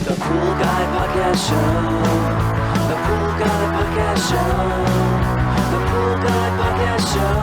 The Pool Guy Podcast Show. The Pool Guy Podcast Show. The Pool Guy Podcast Show.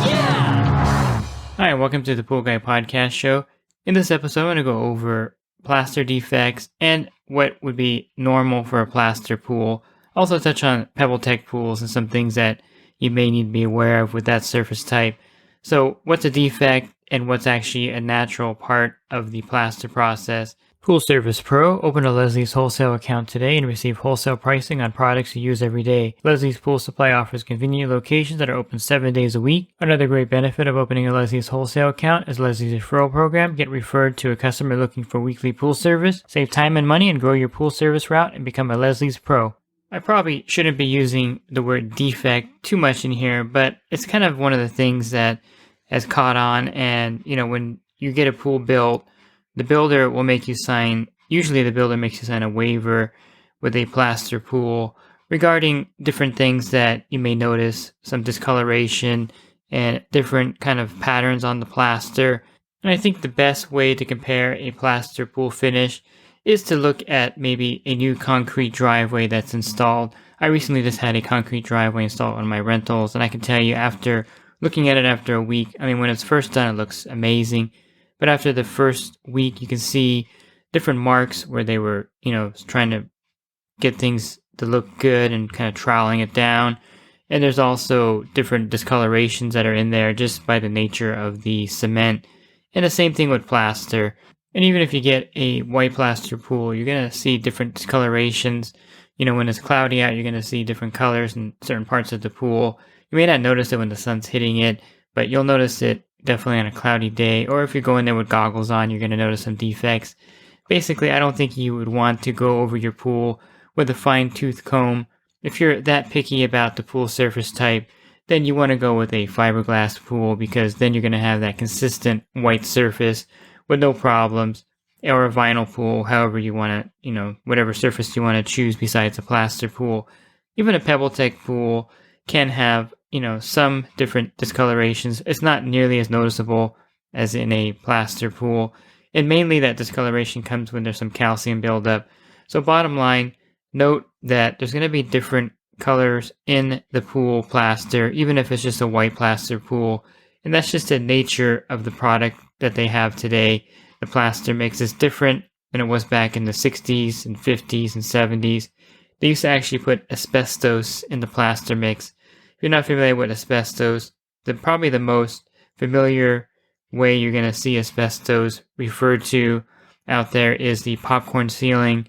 Yeah! Hi, and welcome to the Pool Guy Podcast Show. In this episode, I'm going to go over plaster defects and what would be normal for a plaster pool. Also touch on PebbleTec pools and some things that you may need to be aware of with that surface type. So what's a defect and what's actually a natural part of the plaster process? Pool Service Pro. Open a Leslie's wholesale account today and receive wholesale pricing on products you use every day. Leslie's Pool Supply offers convenient locations that are open 7 days a week. Another great benefit of opening a Leslie's wholesale account is Leslie's referral program. Get referred to a customer looking for weekly pool service. Save time and money and grow your pool service route and become a Leslie's Pro. I probably shouldn't be using the word defect too much in here, but it's kind of one of the things that has caught on. And, you know, when you get a pool built, the builder will make you sign, usually the builder makes you sign a waiver with a plaster pool regarding different things that you may notice, some discoloration and different kind of patterns on the plaster. And I think the best way to compare a plaster pool finish is to look at maybe a new concrete driveway that's installed. I recently just had a concrete driveway installed on my rentals, and I can tell you after looking at it after a week, I mean, when it's first done, it looks amazing. But after the first week, you can see different marks where they were, you know, trying to get things to look good and kind of troweling it down. And there's also different discolorations that are in there just by the nature of the cement. And the same thing with plaster. And even if you get a white plaster pool, you're going to see different discolorations. You know, when it's cloudy out, you're going to see different colors in certain parts of the pool. You may not notice it when the sun's hitting it, but you'll notice it definitely on a cloudy day, or if you go in there with goggles on, you're going to notice some defects. Basically, I don't think you would want to go over your pool with a fine-tooth comb. If you're that picky about the pool surface type, then you want to go with a fiberglass pool, because then you're going to have that consistent white surface with no problems, or a vinyl pool, however you want to, you know, whatever surface you want to choose besides a plaster pool. Even a PebbleTec pool can have, you know, some different discolorations. It's not nearly as noticeable as in a plaster pool. And mainly that discoloration comes when there's some calcium buildup. So bottom line, note that there's going to be different colors in the pool plaster, even if it's just a white plaster pool. And that's just the nature of the product that they have today. The plaster mix is different than it was back in the 60s and 50s and 70s. They used to actually put asbestos in the plaster mix. If you're not familiar with asbestos, probably the most familiar way you're going to see asbestos referred to out there is the popcorn ceiling.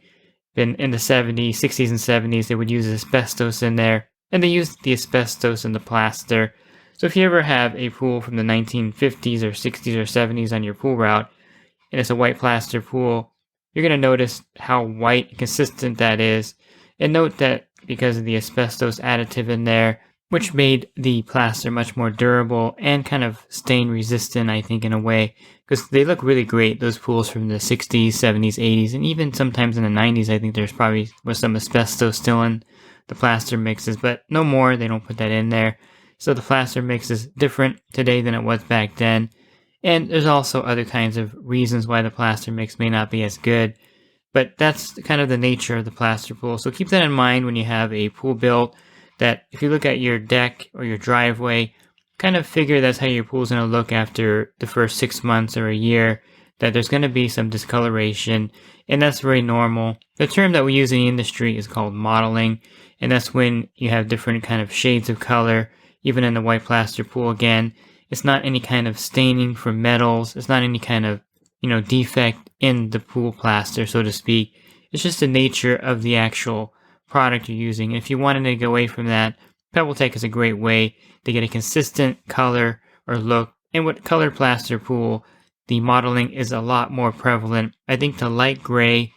In the 70s, 60s, and 70s, they would use asbestos in there, and they used the asbestos in the plaster. So if you ever have a pool from the 1950s or 60s or 70s on your pool route, and it's a white plaster pool, you're going to notice how white and consistent that is. And note that because of the asbestos additive in there, which made the plaster much more durable and kind of stain resistant, I think, in a way, because they look really great, those pools from the 60s, 70s, 80s, and even sometimes in the 90s, I think was some asbestos still in the plaster mixes, but no more, they don't put that in there. So the plaster mix is different today than it was back then. And there's also other kinds of reasons why the plaster mix may not be as good. But that's kind of the nature of the plaster pool. So keep that in mind when you have a pool built, that if you look at your deck or your driveway, kind of figure that's how your pool's going to look after the first 6 months or a year, that there's going to be some discoloration, and that's very normal. The term that we use in the industry is called mottling, and that's when you have different kind of shades of color, even in the white plaster pool. Again, it's not any kind of staining from metals, it's not any kind of, you know, defect in the pool plaster, so to speak. It's just the nature of the actual product you're using. And if you wanted to go away from that, PebbleTec is a great way to get a consistent color or look. And with colored plaster pool, the mottling is a lot more prevalent. I think the light gray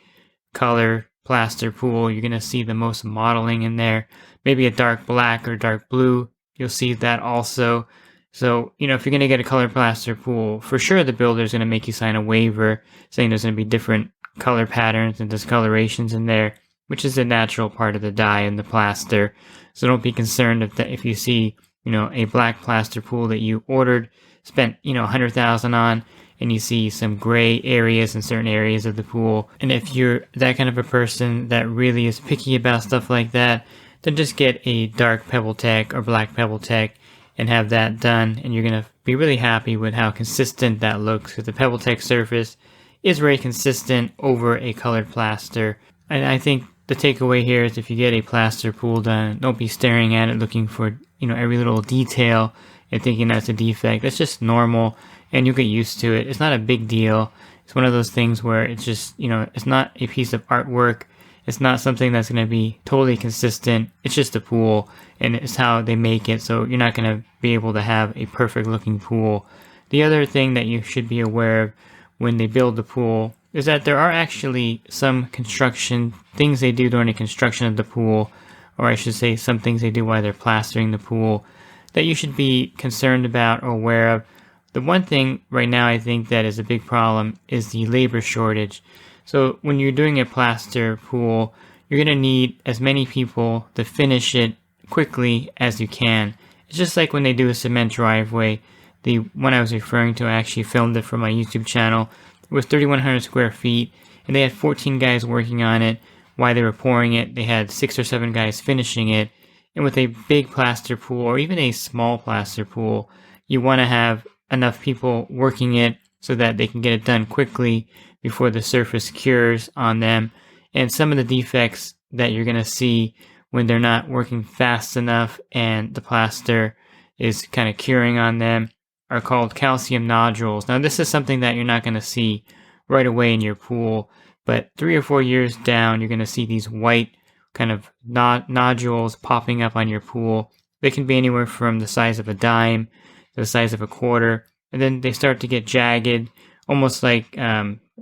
color plaster pool, you're going to see the most mottling in there. Maybe a dark black or dark blue, you'll see that also. So, you know, if you're going to get a colored plaster pool, for sure the builder is going to make you sign a waiver saying there's going to be different color patterns and discolorations in there, which is a natural part of the dye in the plaster. So don't be concerned if you see, you know, a black plaster pool that you ordered, spent, you know, $100,000 on, and you see some gray areas in certain areas of the pool. And if you're that kind of a person that really is picky about stuff like that, then just get a dark PebbleTec or black PebbleTec and have that done, and you're going to be really happy with how consistent that looks, because the PebbleTec surface is very consistent over a colored plaster. And I think the takeaway here is if you get a plaster pool done, don't be staring at it looking for, every little detail and thinking that's a defect. That's just normal, and you'll get used to it. It's not a big deal. It's one of those things where it's just, it's not a piece of artwork. It's not something that's going to be totally consistent. It's just a pool, and it's how they make it, so you're not going to be able to have a perfect looking pool. The other thing that you should be aware of when they build the pool is that there are actually some construction things they do during the construction of the pool, or I should say some things they do while they're plastering the pool, that you should be concerned about or aware of. The one thing right now I think that is a big problem is the labor shortage. So when you're doing a plaster pool, you're going to need as many people to finish it quickly as you can. It's just like when they do a cement driveway. The one I was referring to, I actually filmed it for my YouTube channel. It was 3,100 square feet, and they had 14 guys working on it. While they were pouring it, they had 6 or 7 guys finishing it. And with a big plaster pool, or even a small plaster pool, you want to have enough people working it so that they can get it done quickly before the surface cures on them. And some of the defects that you're going to see when they're not working fast enough and the plaster is kind of curing on them are called calcium nodules. Now, this is something that you're not going to see right away in your pool, but 3 or 4 years down, you're going to see these white kind of nodules popping up on your pool. They can be anywhere from the size of a dime to the size of a quarter, and then they start to get jagged, almost like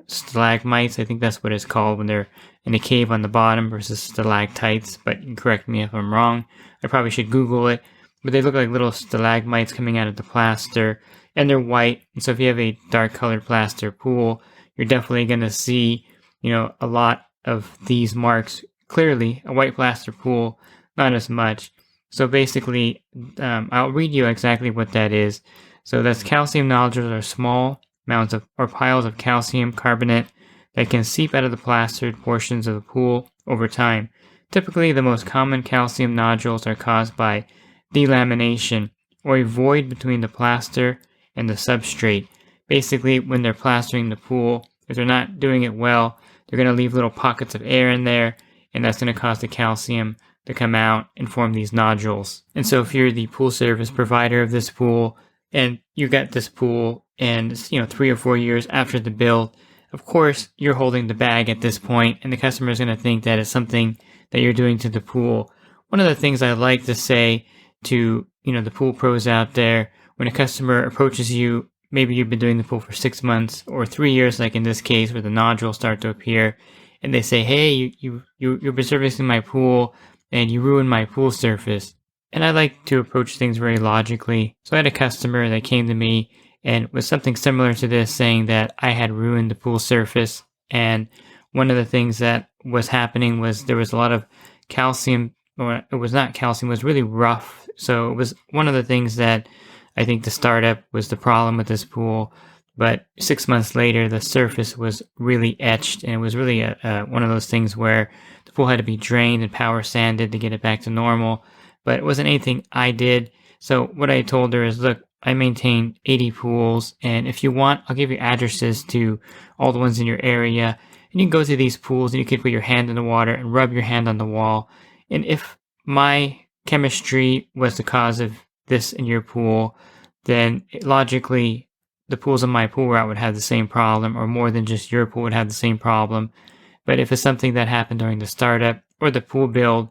stalagmites. I think that's what it's called when they're in a cave on the bottom versus stalactites, but you can correct me if I'm wrong. I probably should Google it. But they look like little stalagmites coming out of the plaster, and they're white. And so if you have a dark colored plaster pool, you're definitely going to see, a lot of these marks clearly. A white plaster pool, not as much. So basically, I'll read you exactly what that is. So that's calcium nodules are small amounts of or piles of calcium carbonate that can seep out of the plastered portions of the pool over time. Typically, the most common calcium nodules are caused by delamination, or a void between the plaster and the substrate. Basically, when they're plastering the pool, if they're not doing it well, they're going to leave little pockets of air in there, and that's going to cause the calcium to come out and form these nodules. And so if you're the pool service provider of this pool, and you got this pool, and it's 3 or 4 years after the build, of course, you're holding the bag at this point, and the customer is going to think that it's something that you're doing to the pool. One of the things I like to say to the pool pros out there, when a customer approaches you, maybe you've been doing the pool for 6 months or 3 years, like in this case where the nodules start to appear, and they say, hey, you've been servicing my pool and you ruined my pool surface. And I like to approach things very logically. So I had a customer that came to me and was something similar to this, saying that I had ruined the pool surface, and one of the things that was happening was there was a lot of calcium, or it was not calcium, it was really rough. So it was one of the things that I think the startup was the problem with this pool. But 6 months later, the surface was really etched, and it was really one of those things where the pool had to be drained and power sanded to get it back to normal. But it wasn't anything I did. So what I told her is, look, I maintain 80 pools, and if you want, I'll give you addresses to all the ones in your area, and you can go to these pools and you can put your hand in the water and rub your hand on the wall. And if my chemistry was the cause of this in your pool, then logically the pools in my pool route would have the same problem, or more than just your pool would have the same problem. But if it's something that happened during the startup or the pool build,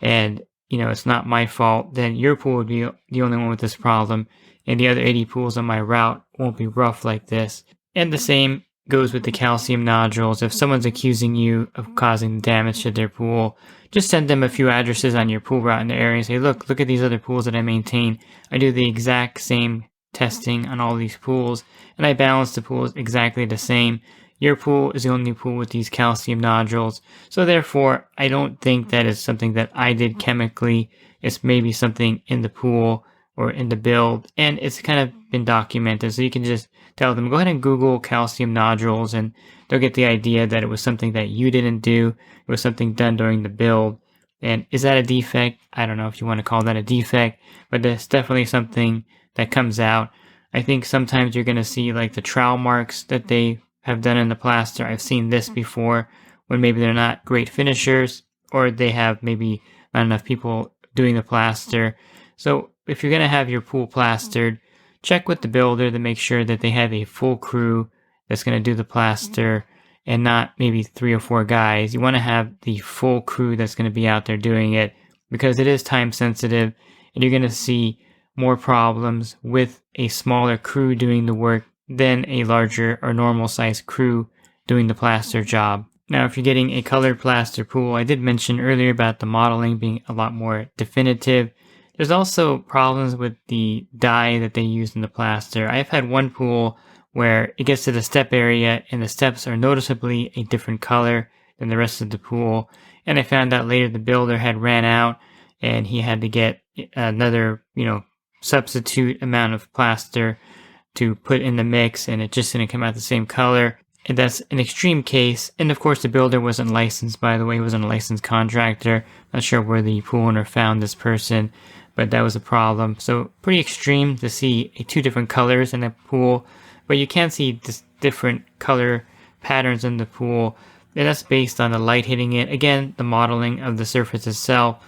and it's not my fault, then your pool would be the only one with this problem, and the other 80 pools on my route won't be rough like this. And the same goes with the calcium nodules. If someone's accusing you of causing damage to their pool, just send them a few addresses on your pool route in the area and say, look at these other pools that I maintain. I do the exact same testing on all these pools, and I balance the pools exactly the same. Your pool is the only pool with these calcium nodules. So therefore, I don't think that is something that I did chemically. It's maybe something in the pool or in the build. And it's kind of been documented. So you can just tell them, go ahead and Google calcium nodules, and they'll get the idea that it was something that you didn't do. It was something done during the build. And is that a defect? I don't know if you want to call that a defect, but that's definitely something that comes out. I think sometimes you're going to see like the trowel marks that they have done in the plaster. I've seen this before when maybe they're not great finishers, or they have maybe not enough people doing the plaster. So if you're going to have your pool plastered, check with the builder to make sure that they have a full crew that's going to do the plaster, and not maybe 3 or 4 guys. You want to have the full crew that's going to be out there doing it, because it is time sensitive, and you're going to see more problems with a smaller crew doing the work than a larger or normal size crew doing the plaster job. Now, if you're getting a colored plaster pool, I did mention earlier about the mottling being a lot more definitive. There's also problems with the dye that they use in the plaster. I've had one pool where it gets to the step area and the steps are noticeably a different color than the rest of the pool. And I found out later the builder had ran out and he had to get another, substitute amount of plaster to put in the mix, and it just didn't come out the same color. And that's an extreme case. And of course, the builder wasn't licensed, by the way. He wasn't a licensed contractor. Not sure where the pool owner found this person, but that was a problem. So pretty extreme to see 2 different colors in a pool, but you can see different color patterns in the pool. And that's based on the light hitting it. Again, the mottling of the surface itself,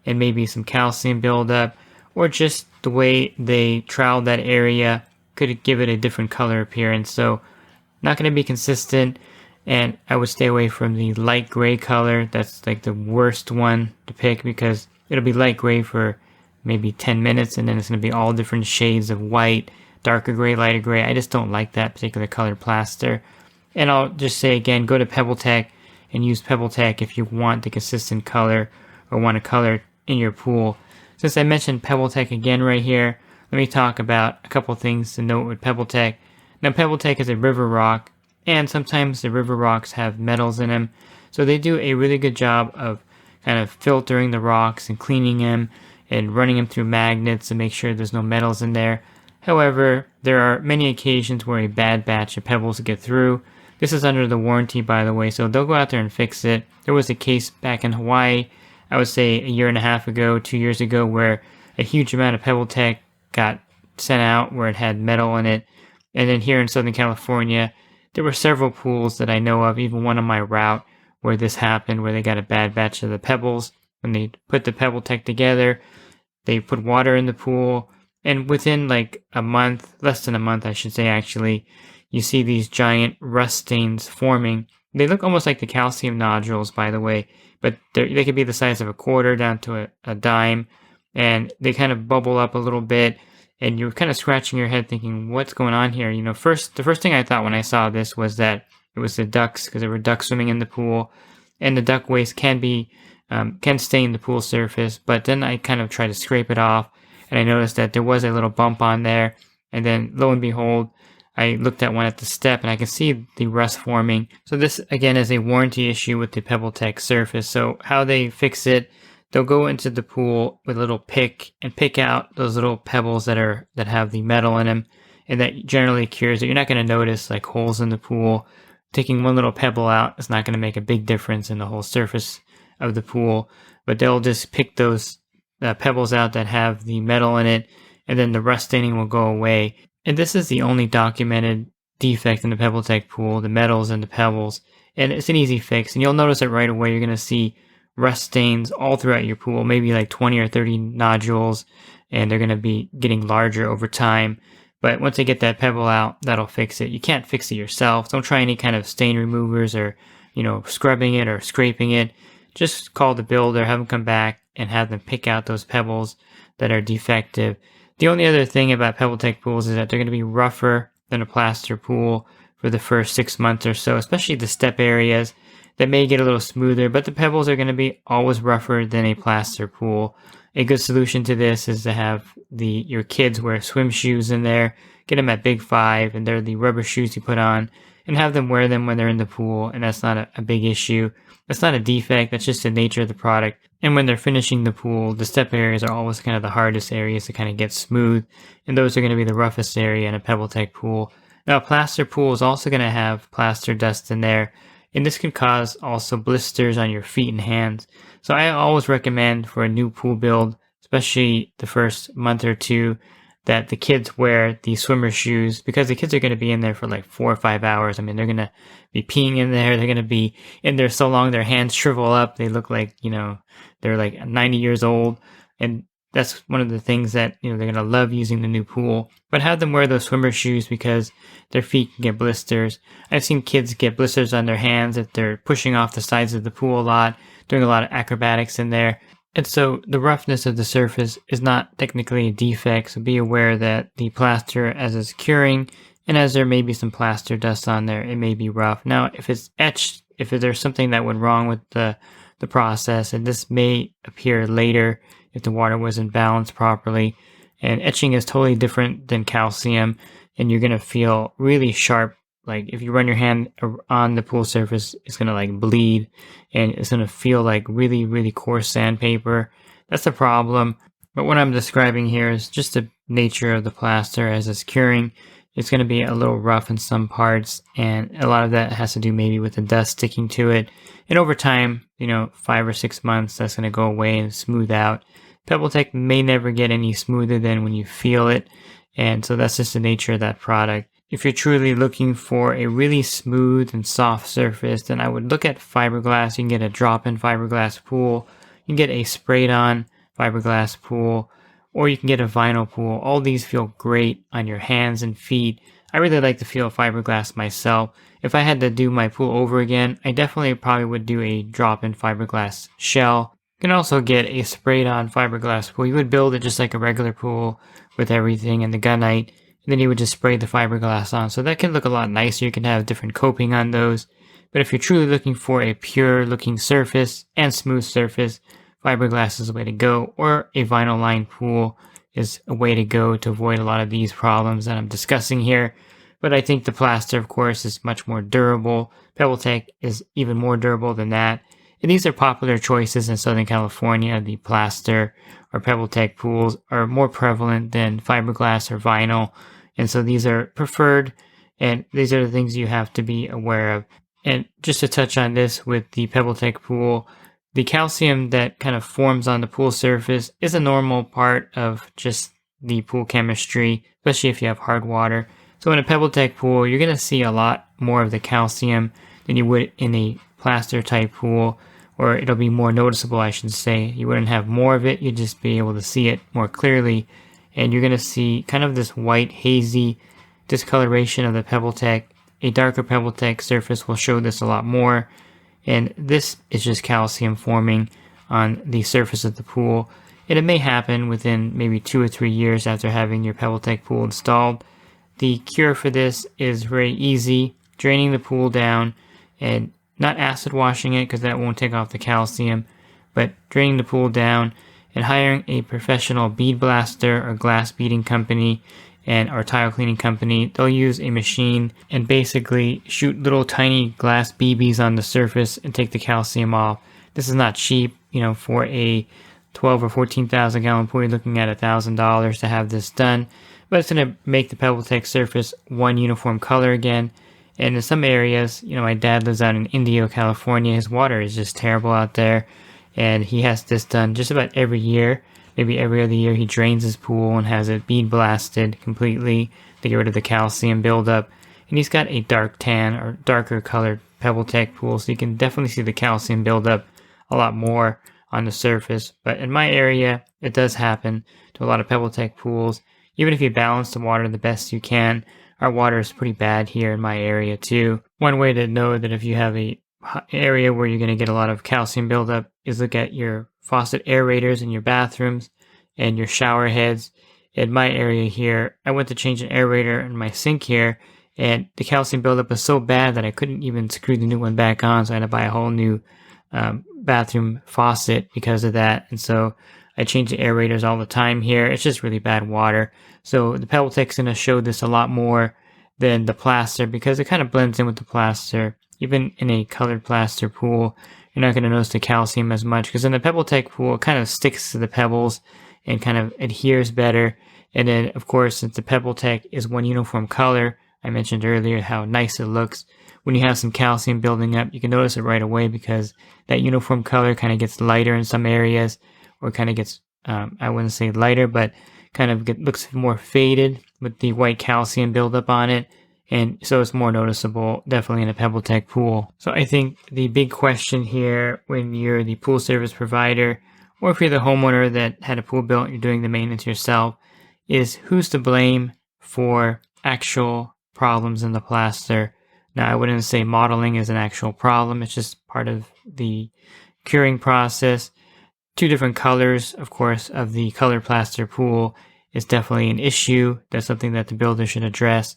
and maybe some calcium buildup, or just the way they troweled that area could give it a different color appearance. So not going to be consistent, and I would stay away from the light gray color. That's like the worst one to pick, because it'll be light gray for maybe 10 minutes, and then it's going to be all different shades of white, darker gray, lighter gray. I just don't like that particular colored plaster. And I'll just say again, go to PebbleTec and use PebbleTec if you want the consistent color or want a color in your pool. Since I mentioned PebbleTec again right here, let me talk about a couple things to note with PebbleTec. Now, PebbleTec is a river rock, and sometimes the river rocks have metals in them. So they do a really good job of kind of filtering the rocks and cleaning them and running them through magnets to make sure there's no metals in there. However, there are many occasions where a bad batch of pebbles get through. This is under the warranty, by the way, so they'll go out there and fix it. There was a case back in Hawaii, I would say a year and a half ago, 2 years ago, where a huge amount of PebbleTec got sent out where it had metal in it. And then here in Southern California, there were several pools that I know of, even one on my route, where this happened, where they got a bad batch of the pebbles. When they put the PebbleTec together, they put water in the pool, and within like a month, less than a month I should say actually, you see these giant rust stains forming. They look almost like the calcium nodules, by the way, but they could be the size of a quarter down to a dime, and they kind of bubble up a little bit, and you're kind of scratching your head thinking, what's going on here? The first thing I thought when I saw this was that it was the ducks, because there were ducks swimming in the pool, and the duck waste can stain the pool surface. But then I kind of tried to scrape it off, and I noticed that there was a little bump on there, and then lo and behold, I looked at one at the step and I can see the rust forming. So this again is a warranty issue with the PebbleTec surface. So how they fix it, they'll go into the pool with a little pick and pick out those little pebbles that have the metal in them, and that generally cures it. You're not going to notice like holes in the pool. Taking one little pebble out is not going to make a big difference in the whole surface of the pool, but they'll just pick those pebbles out that have the metal in it, and then the rust staining will go away. And this is the only documented defect in the PebbleTec pool, the metals and the pebbles, and it's an easy fix, and you'll notice it right away. You're going to see rust stains all throughout your pool, maybe like 20 or 30 nodules, and they're going to be getting larger over time. But once they get that pebble out, that'll fix it. You can't fix it yourself. Don't try any kind of stain removers or, scrubbing it or scraping it. Just call the builder, have them come back, and have them pick out those pebbles that are defective. The only other thing about PebbleTec pools is that they're going to be rougher than a plaster pool for the first 6 months or so, especially the step areas that may get a little smoother, but the pebbles are going to be always rougher than a plaster pool. A good solution to this is to have your kids wear swim shoes in there. Get them at Big 5, and they're the rubber shoes you put on, and have them wear them when they're in the pool, and that's not a big issue. That's not a defect, that's just the nature of the product. And when they're finishing the pool, the step areas are always kind of the hardest areas to kind of get smooth, and those are going to be the roughest area in a PebbleTec pool. Now, a plaster pool is also going to have plaster dust in there, and this can cause also blisters on your feet and hands. So I always recommend for a new pool build, especially the first month or two, that the kids wear these swimmer shoes, because the kids are going to be in there for like 4 or 5 hours. I mean, they're going to be peeing in there. They're going to be in there so long their hands shrivel up. They look like, they're like 90 years old. And that's one of the things that, they're going to love using the new pool. But have them wear those swimmer shoes because their feet can get blisters. I've seen kids get blisters on their hands if they're pushing off the sides of the pool a lot, doing a lot of acrobatics in there. And so the roughness of the surface is not technically a defect, so be aware that the plaster, as it's curing, and as there may be some plaster dust on there, it may be rough. Now, if it's etched, if there's something that went wrong with the process, and this may appear later if the water wasn't balanced properly, and etching is totally different than calcium, and you're going to feel really sharp. Like if you run your hand on the pool surface, it's going to like bleed, and it's going to feel like really, really coarse sandpaper. That's the problem. But what I'm describing here is just the nature of the plaster as it's curing. It's going to be a little rough in some parts, and a lot of that has to do maybe with the dust sticking to it. And over time, 5 or 6 months, that's going to go away and smooth out. PebbleTec may never get any smoother than when you feel it, and so that's just the nature of that product. If you're truly looking for a really smooth and soft surface, then I would look at fiberglass. You can get a drop-in fiberglass pool. You can get a sprayed-on fiberglass pool, or you can get a vinyl pool. All these feel great on your hands and feet. I really like to feel fiberglass myself. If I had to do my pool over again, I definitely probably would do a drop-in fiberglass shell. You can also get a sprayed-on fiberglass pool. You would build it just like a regular pool with everything and the gunite. And then you would just spray the fiberglass on. So that can look a lot nicer. You can have different coping on those. But if you're truly looking for a pure looking surface and smooth surface, fiberglass is the way to go. Or a vinyl lined pool is a way to go to avoid a lot of these problems that I'm discussing here. But I think the plaster, of course, is much more durable. PebbleTec is even more durable than that. And these are popular choices in Southern California. The plaster or PebbleTec pools are more prevalent than fiberglass or vinyl. And so these are preferred, and these are the things you have to be aware of. And just to touch on this with the PebbleTec pool, the calcium that kind of forms on the pool surface is a normal part of just the pool chemistry, especially if you have hard water. So in a PebbleTec pool, you're going to see a lot more of the calcium than you would in a plaster type pool, or it'll be more noticeable, I should say. You wouldn't have more of it, you'd just be able to see it more clearly. And you're going to see kind of this white, hazy discoloration of the PebbleTec. A darker PebbleTec surface will show this a lot more. And this is just calcium forming on the surface of the pool. And it may happen within maybe 2 or 3 years after having your PebbleTec pool installed. The cure for this is very easy. Draining the pool down, and not acid washing it because that won't take off the calcium, but draining the pool down and hiring a professional bead blaster or glass beading company or tile cleaning company. They'll use a machine and basically shoot little tiny glass BBs on the surface and take the calcium off. This is not cheap, for a 12 or 14,000 gallon pool, you're looking at $1,000 to have this done, but it's going to make the PebbleTec surface one uniform color again. And in some areas, my dad lives out in Indio, California. His water is just terrible out there. And he has this done just about every year. Maybe every other year he drains his pool and has it bead blasted completely to get rid of the calcium buildup. And he's got a dark tan or darker colored PebbleTec pool, so you can definitely see the calcium buildup a lot more on the surface. But in my area, it does happen to a lot of PebbleTec pools. Even if you balance the water the best you can, our water is pretty bad here in my area too. One way to know that if you have a area where you're going to get a lot of calcium buildup is look at your faucet aerators in your bathrooms and your shower heads. In my area here, I went to change an aerator in my sink here, and the calcium buildup was so bad that I couldn't even screw the new one back on, so I had to buy a whole new bathroom faucet because of that. And so I change the aerators all the time here. It's just really bad water. So the PebbleTec's going to show this a lot more than the plaster because it kind of blends in with the plaster. Even in a colored plaster pool, you're not going to notice the calcium as much because in the PebbleTec pool, it kind of sticks to the pebbles and kind of adheres better. And then, of course, since the PebbleTec is one uniform color, I mentioned earlier how nice it looks. When you have some calcium building up, you can notice it right away because that uniform color kind of gets lighter in some areas, or kind of gets, I wouldn't say lighter, but kind of looks more faded with the white calcium buildup on it. And so it's more noticeable, definitely in a PebbleTec pool. So I think the big question here when you're the pool service provider, or if you're the homeowner that had a pool built and you're doing the maintenance yourself, is who's to blame for actual problems in the plaster. Now, I wouldn't say mottling is an actual problem. It's just part of the curing process. Two different colors, of course, of the colored plaster pool is definitely an issue. That's something that the builder should address.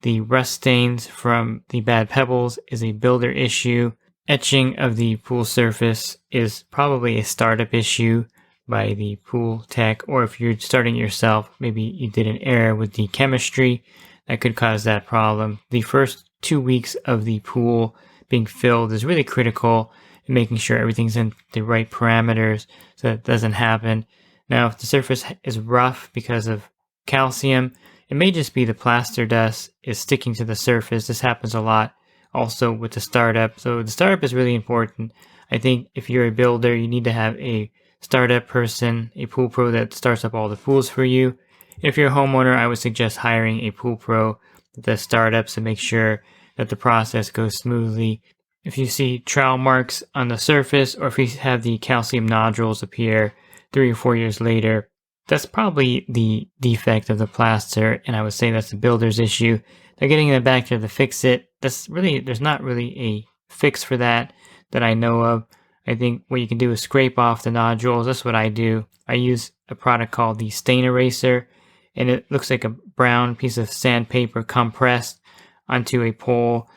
The rust stains from the bad pebbles is a builder issue. Etching of the pool surface is probably a startup issue by the pool tech, or if you're starting yourself, maybe you did an error with the chemistry that could cause that problem. The first 2 weeks of the pool being filled is really critical in making sure everything's in the right parameters so that doesn't happen. Now, if the surface is rough because of calcium, it may just be the plaster dust is sticking to the surface. This happens a lot also with the startup. So the startup is really important. I think if you're a builder, you need to have a startup person, a pool pro that starts up all the pools for you. If you're a homeowner, I would suggest hiring a pool pro that startups and make sure that the process goes smoothly. If you see trowel marks on the surface, or if you have the calcium nodules appear 3 or 4 years later, that's probably the defect of the plaster, and I would say that's the builder's issue. They're getting in the back there to fix it. There's not really a fix for that I know of. I think what you can do is scrape off the nodules. That's what I do. I use a product called the stain eraser, and it looks like a brown piece of sandpaper compressed onto a pole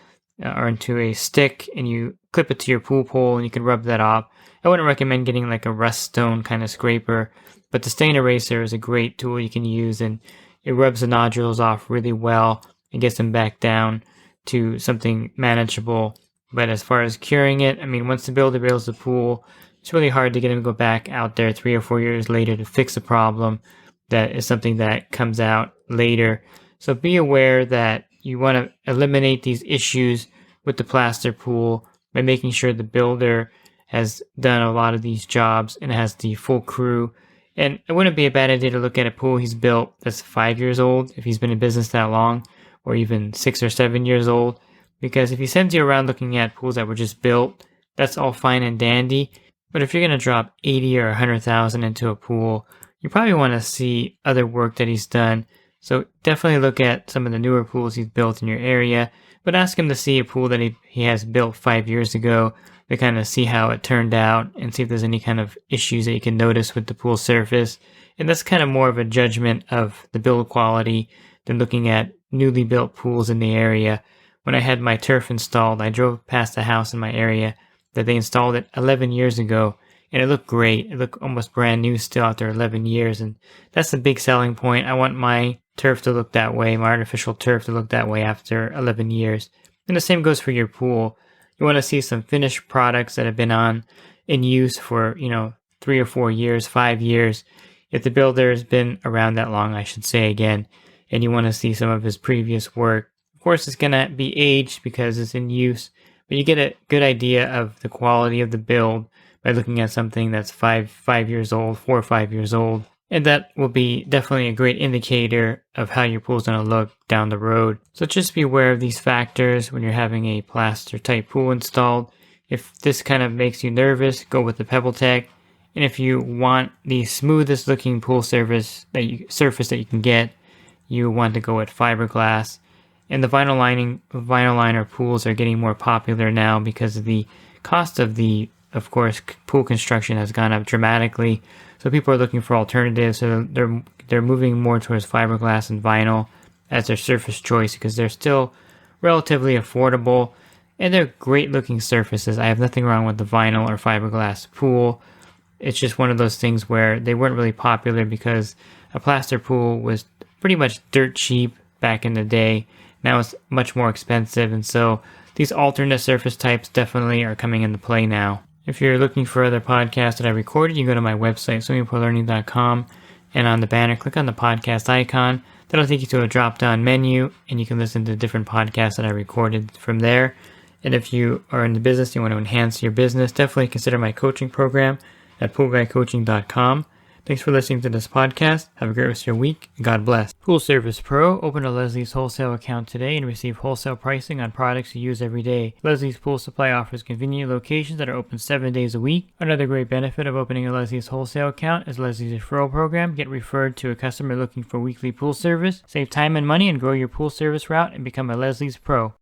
or into a stick, and you clip it to your pool pole and you can rub that off. I wouldn't recommend getting like a rust stone kind of scraper, but the stain eraser is a great tool you can use, and it rubs the nodules off really well and gets them back down to something manageable. But as far as curing it, I mean, once the builder builds the pool, it's really hard to get him to go back out there 3 or 4 years later to fix a problem that is something that comes out later. So be aware that you want to eliminate these issues with the plaster pool by making sure the builder has done a lot of these jobs and has the full crew. And it wouldn't be a bad idea to look at a pool he's built that's 5 years old, if he's been in business that long, or even 6 or 7 years old. Because if he sends you around looking at pools that were just built, that's all fine and dandy. But if you're going to drop 80 or 100,000 into a pool, you probably want to see other work that he's done. So definitely look at some of the newer pools he's built in your area, but ask him to see a pool that he has built 5 years ago to kind of see how it turned out and see if there's any kind of issues that you can notice with the pool surface. And that's kind of more of a judgment of the build quality than looking at newly built pools in the area. When I had my turf installed, I drove past a house in my area that they installed it 11 years ago, and it looked great. It looked almost brand new still after 11 years, and that's a big selling point. I want my turf to look that way, my artificial turf to look that way after 11 years. And the same goes for your pool. You want to see some finished products that have been in use for, 3 or 4 years, 5 years. If the builder has been around that long, I should say again, and you want to see some of his previous work. Of course, it's going to be aged because it's in use, but you get a good idea of the quality of the build by looking at something that's 5 years old, 4 or 5 years old. And that will be definitely a great indicator of how your pool is going to look down the road. So just be aware of these factors when you're having a plaster type pool installed. If this kind of makes you nervous, go with the PebbleTec. And if you want the smoothest looking pool surface that you can get, you want to go with fiberglass. And the vinyl liner pools are getting more popular now because of the cost of course, pool construction has gone up dramatically. So people are looking for alternatives. So they're moving more towards fiberglass and vinyl as their surface choice because they're still relatively affordable and they're great looking surfaces. I have nothing wrong with the vinyl or fiberglass pool. It's just one of those things where they weren't really popular because a plaster pool was pretty much dirt cheap back in the day. now it's much more expensive, and so these alternate surface types definitely are coming into play now. If you're looking for other podcasts that I recorded, you go to my website, swimmingpoollearning.com, and on the banner, click on the podcast icon. That'll take you to a drop-down menu, and you can listen to different podcasts that I recorded from there. And if you are in the business, you want to enhance your business, definitely consider my coaching program at poolguycoaching.com. Thanks for listening to this podcast. Have a great rest of your week, and God bless. Pool Service Pro. Open a Leslie's wholesale account today and receive wholesale pricing on products you use every day. Leslie's Pool Supply offers convenient locations that are open 7 days a week. Another great benefit of opening a Leslie's wholesale account is Leslie's referral program. Get referred to a customer looking for weekly pool service. Save time and money and grow your pool service route and become a Leslie's Pro.